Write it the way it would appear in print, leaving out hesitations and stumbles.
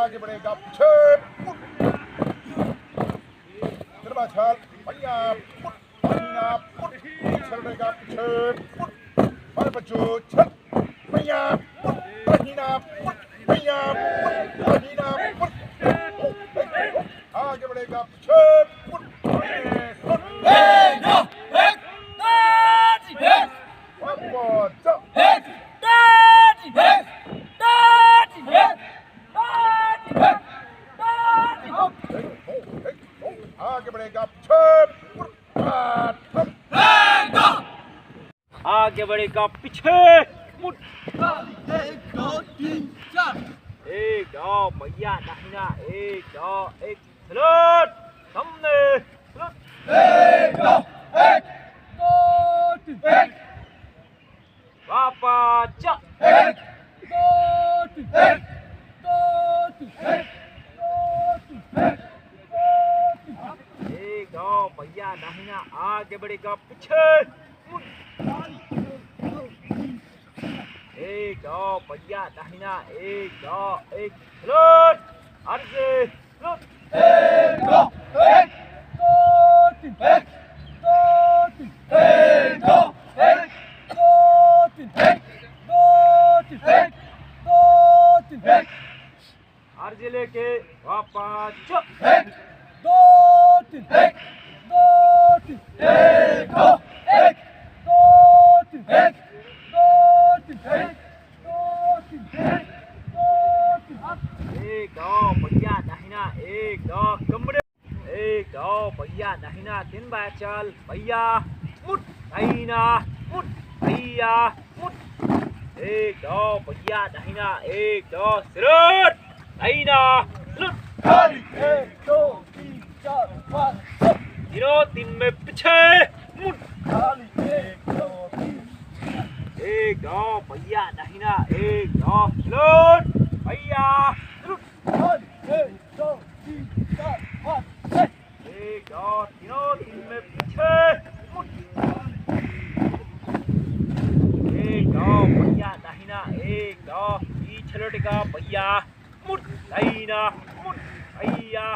आगे बढ़ेगा पीछे आगे बढ़ेगा पीछे आगे बढ़ेगा आगे बढ़ेगा पीछे मुड़ 1 2 3 4 एक दो भैया दाहिना एक दो एक स्लोट सामने स्लोट 1 2 1 2 3 वापस जा 1 2 3 2 3 एक दो भैया दाहिना आगे बढ़ेगा पीछे मुड़ एक दो भैया दाहिना एक दो एक स्लोट आगे स्लोट 1 2 1 2 3 1 2 3 1 2 1 2 3 1 2 3 आगे लेके वापस जा 1 2 3 1 2 3 1 2 1 2 3 एक दो भैया दाहिना एक दो कमरे एक दो भैया दाहिना 3 बार चल भैया मुड़ दाहिना मुड़ भैया मुड़ एक दो भैया दाहिना एक दो स्लोट दाहिना स्लोट 1 2 3 4 5 0 3 में पीछे मुड़ 1 2 3 एक दो भैया दाहिना एक दो स्लोट भैया स्लोट 1 2 3 4 5 एक दो तीनों 3 में पीछे मुड़ एक दो भैया दाहिना एक दो पीछे लौटेगा भैया मुड़ दाहिना मुड़ भैया